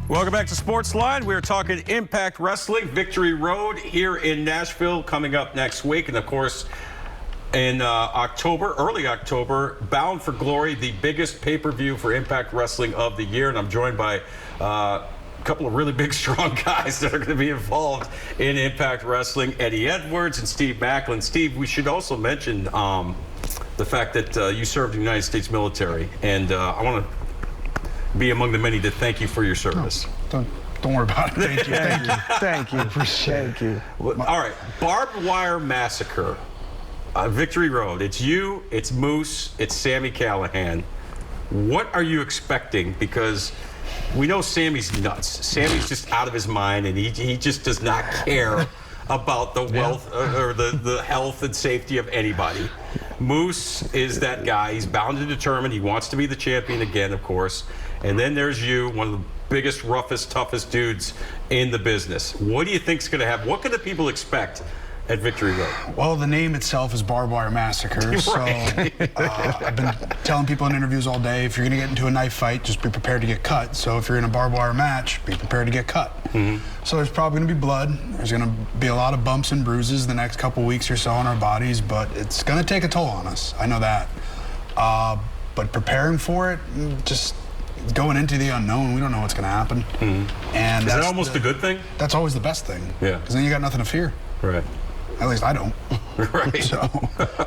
Welcome back to SportsLine. We're talking Impact Wrestling, Victory Road here in Nashville coming up next week. And, of course, in early October, Bound for Glory, the biggest pay-per-view for Impact Wrestling of the year. And I'm joined by a couple of really big, strong guys that are going to be involved in Impact Wrestling, Eddie Edwards and Steve Maclin. Steve, we should also mention the fact that you served in the United States military. And I want to be among the many to thank you for your service. Don't worry about it. Thank you. Thank you. Appreciate it. All right. Barbed Wire Massacre. Victory Road. It's you, it's Moose, it's Sami Callihan. What are you expecting? Because we know Sami's nuts. Sami's just out of his mind, and he just does not care about the wealth or the health and safety of anybody. Moose is that guy. He's bound and determined. He wants to be the champion again, of course. And then there's you, one of the biggest, roughest, toughest dudes in the business. What do you think's going to happen? What can the people expect at Victory Road? Well, the name itself is Barbed Wire Massacre. Right. So I've been telling people in interviews all day, if you're going to get into a knife fight, just be prepared to get cut. So if you're in a barbed wire match, be prepared to get cut. So there's probably going to be blood. There's going to be a lot of bumps and bruises the next couple weeks or so on our bodies, but it's going to take a toll on us. I know that. But preparing for it, just going into the unknown, we don't know what's going to happen. And is that almost a good thing? That's always the best thing. Yeah. Because then you got nothing to fear. Right. At least I don't. Right. So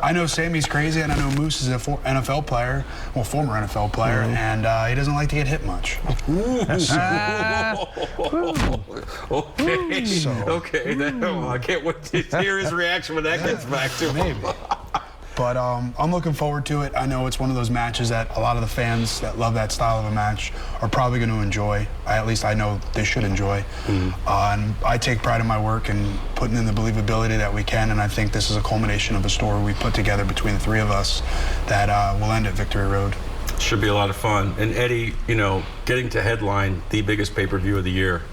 I know Sami's crazy, and I know Moose is a NFL player, well, former NFL player, and he doesn't like to get hit much. Okay. So. Okay. I can't wait to hear his reaction when that gets back to him. Maybe. But I'm looking forward to it. I know it's one of those matches that a lot of the fans that love that style of a match are probably going to enjoy. At least I know they should enjoy. And I take pride in my work and putting in the believability that we can, and I think this is a culmination of a story we put together between the three of us that will end at Victory Road. Should be a lot of fun. And Eddie, you know, getting to headline the biggest pay-per-view of the year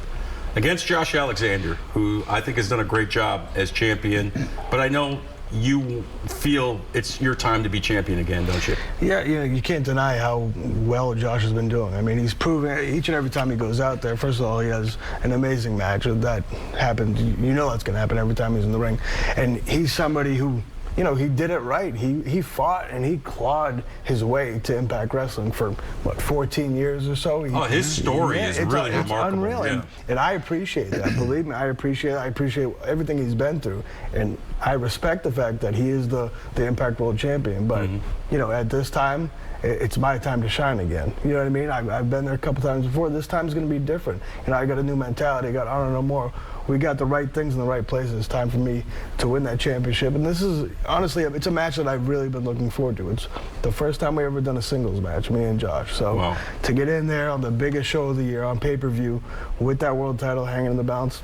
against Josh Alexander, who I think has done a great job as champion, but I know you feel it's your time to be champion again, don't you? Yeah, you know, you can't deny how well Josh has been doing. I mean, he's proven each and every time he goes out there, first of all, he has an amazing match. That happens. You know that's going to happen every time he's in the ring. And he's somebody who, you know, he did it right. He fought and he clawed his way to Impact Wrestling for, what, 14 years or so? His story is really remarkable. Unreal. Yeah. And I appreciate that. Believe me, I appreciate everything he's been through. And I respect the fact that he is the Impact World Champion. But, you know, at this time, it's my time to shine again. You know what I mean? I've been there a couple times before. This time's going to be different. You know, I got a new mentality. I got honor no more. We got the right things in the right places. It's time for me to win that championship. And this is, honestly, it's a match that I've really been looking forward to. It's the first time we ever done a singles match, me and Josh. So to get in there on the biggest show of the year on pay-per-view with that world title hanging in the balance,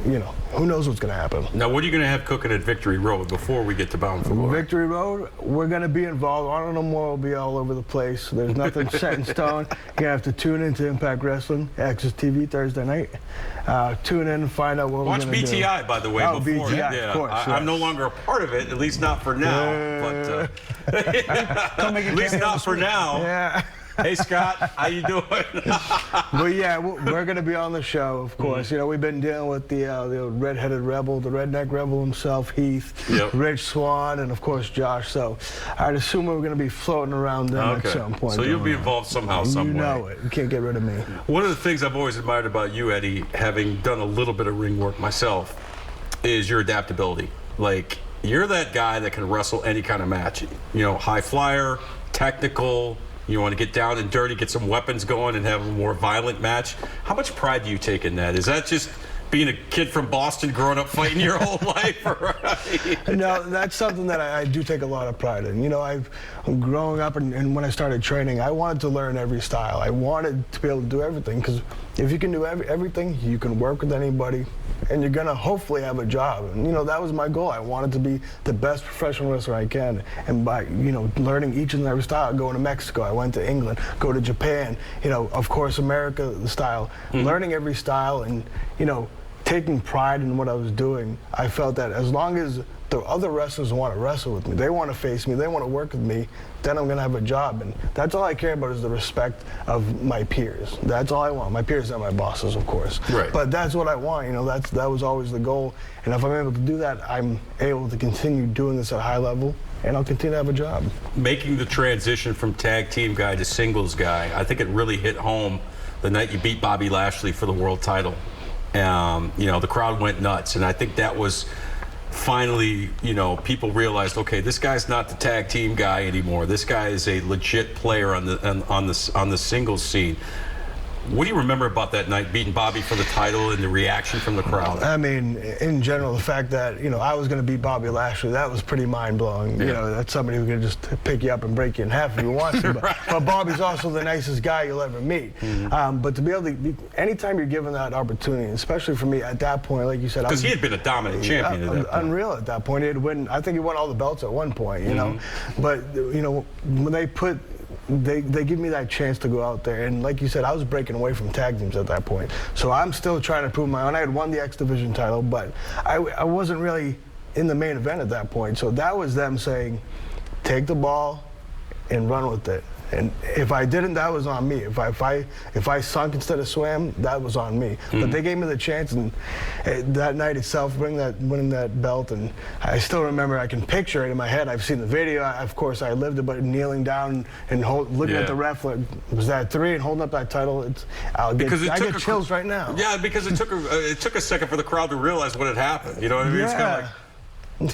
you know, who knows what's going to happen. Now, what are you going to have cooking at Victory Road before we get to Bound for Glory? Victory Road, we're going to be involved. Honor No More will be all over the place. There's nothing set in stone. You're going to have to tune into Impact Wrestling, Access TV Thursday night. Tune in and find out what we're going to do. Watch BTI, by the way, before. BTI, of course. I'm no longer a part of it, at least not for now. But at least not for now. Yeah. Hey, Scott, how you doing? But yeah, we're going to be on the show, of course. You know, we've been dealing with the redheaded rebel, the redneck rebel himself, Heath, Rich Swann, and of course Josh. So I'd assume we're going to be floating around them at some point. So you'll be involved somehow, some way. You know it. You can't get rid of me. One of the things I've always admired about you, Eddie, having done a little bit of ring work myself, is your adaptability. Like, you're that guy that can wrestle any kind of match. You know, high flyer, technical. You want to get down and dirty, get some weapons going, and have a more violent match. How much pride do you take in that? Is that just being a kid from Boston growing up fighting your whole life? No, that's something that I do take a lot of pride in. You know, I'm growing up, and when I started training, I wanted to learn every style. I wanted to be able to do everything, because if you can do everything, you can work with anybody, and you're going to hopefully have a job. And, you know, that was my goal. I wanted to be the best professional wrestler I can. And by, you know, learning each and every style, going to Mexico, I went to England, go to Japan, you know, of course, America, the style, learning every style and, you know, taking pride in what I was doing, I felt that as long as the other wrestlers want to wrestle with me, they want to face me, they want to work with me, then I'm going to have a job. And that's all I care about is the respect of my peers. That's all I want. My peers are my bosses, of course. Right. But that's what I want. You know, that was always the goal. And if I'm able to do that, I'm able to continue doing this at a high level, and I'll continue to have a job. Making the transition from tag team guy to singles guy, I think it really hit home the night you beat Bobby Lashley for the world title. You know, the crowd went nuts, and I think that was finally, you know, people realized, okay, this guy's not the tag team guy anymore. This guy is a legit player on the singles scene. What do you remember about that night, beating Bobby for the title and the reaction from the crowd? I mean, in general, the fact that, you know, I was going to beat Bobby Lashley, that was pretty mind-blowing. Yeah. You know, that's somebody who can just pick you up and break you in half if he wants to. But Bobby's also the nicest guy you'll ever meet. But to be able to, anytime you're given that opportunity, especially for me at that point, like you said, Because he had been a dominant champion at that point. Unreal at that point. I think he won all the belts at one point, you know. But, you know, when they give me that chance to go out there, and like you said, I was breaking away from tag teams at that point. So I'm still trying to prove my own. I had won the X Division title, but I wasn't really in the main event at that point. So that was them saying, take the ball and run with it. And if I didn't, that was on me. If I sunk instead of swam, that was on me. But they gave me the chance, and that night itself, winning that belt, and I still remember. I can picture it in my head. I've seen the video. Of course, I lived it. But kneeling down and looking at the ref, was that 3 and holding up that title? I get chills right now. Yeah, because it took a second for the crowd to realize what had happened. You know what I mean? It's kind of like,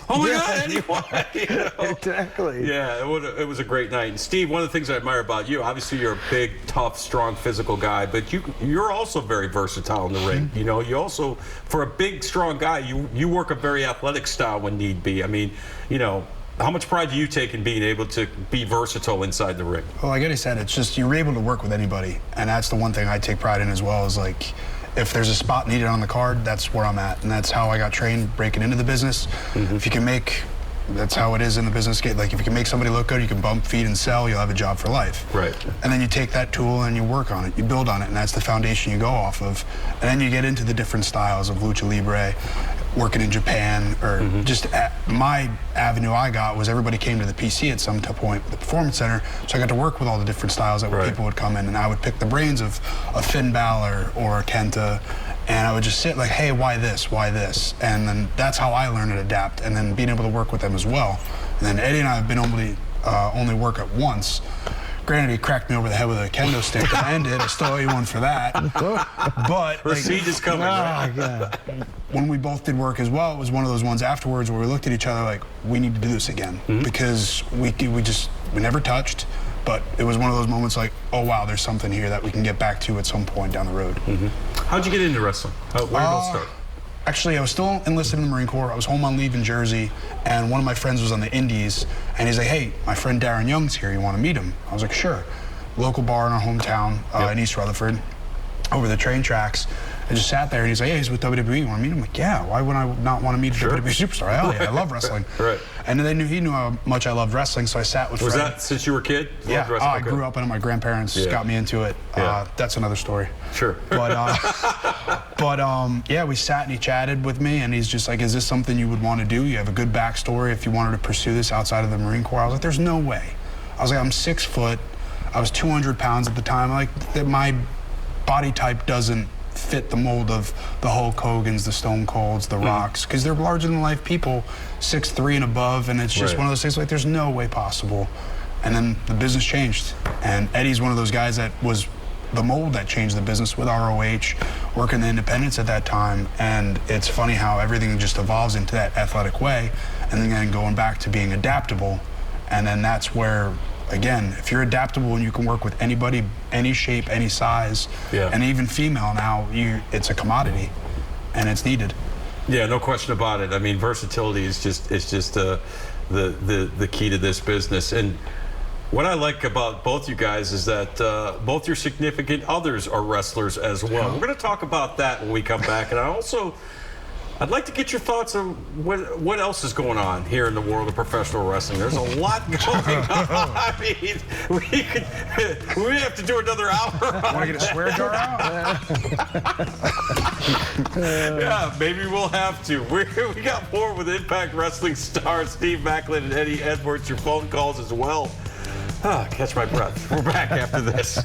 oh my God, anyway. You know? Exactly. Yeah, it was a great night. And Steve, one of the things I admire about you, obviously you're a big, tough, strong, physical guy, but you're also very versatile in the ring. You know, you also, for a big, strong guy, you work a very athletic style when need be. I mean, you know, how much pride do you take in being able to be versatile inside the ring? Well, like Eddie said, it's just you're able to work with anybody, and that's the one thing I take pride in as well, is like, if there's a spot needed on the card, that's where I'm at, and that's how I got trained breaking into the business. If you can that's how it is in the business. Like, if you can make somebody look good, you can bump, feed, and sell, you'll have a job for life. Right. And then you take that tool and you work on it, you build on it, and that's the foundation you go off of. And then you get into the different styles of lucha libre, working in Japan, or just my avenue I got was everybody came to the PC at some point, the Performance Center, so I got to work with all the different styles that people would come in, and I would pick the brains of a Finn Balor or a Kenta, and I would just sit like, hey, why this, why this? And then that's how I learned to adapt, and then being able to work with them as well. And then Eddie and I have been only work at once. Granted, he cracked me over the head with a kendo stick and I ended. I still owe you one for that. But Receipt is coming. God. When we both did work as well, it was one of those ones afterwards where we looked at each other like, we need to do this again. Because we never touched, but it was one of those moments like, oh wow, there's something here that we can get back to at some point down the road. How'd you get into wrestling? Where did it all start? Actually, I was still enlisted in the Marine Corps. I was home on leave in Jersey, and one of my friends was on the Indies, and he's like, hey, my friend Darren Young's here. You want to meet him? I was like, sure. Local bar in our hometown in East Rutherford, over the train tracks. I just sat there, and he's like, hey, he's with WWE. You want to meet him? I'm like, yeah, why would I not want to meet a WWE superstar? Hell yeah, I love wrestling. And then he knew how much I loved wrestling, so I sat with Was that since you were a kid? Yeah, I grew up in it. My grandparents got me into it. That's another story. Sure. But yeah, we sat and he chatted with me, and he's just like, is this something you would want to do? You have a good backstory if you wanted to pursue this outside of the Marine Corps. I was like, there's no way. I was like, I'm 6 foot. I was 200 pounds at the time. Like, that my body type doesn't fit the mold of the Hulk Hogans, the Stone Colds, the Rocks, because they're larger than life people, 6'3" and above, and it's just one of those things like, there's no way possible. And then the business changed, and Eddie's one of those guys that was the mold that changed the business with ROH, working the independents at that time. And it's funny how everything just evolves into that athletic way, and then going back to being adaptable. And then that's where, again, if you're adaptable and you can work with anybody, any shape, any size, and even female now, it's a commodity, and it's needed. Yeah, no question about it. I mean, versatility is just the key to this business. And what I like about both you guys is that both your significant others are wrestlers as well. We're going to talk about that when we come back. And I also I'd like to get your thoughts on what else is going on here in the world of professional wrestling. There's a lot going on. I mean, we have to do another hour. Want to get a swear jar out? Yeah, maybe we'll have to. We got more with Impact Wrestling stars Steve Maclin and Eddie Edwards. Your phone calls as well. Catch my breath. We're back after this.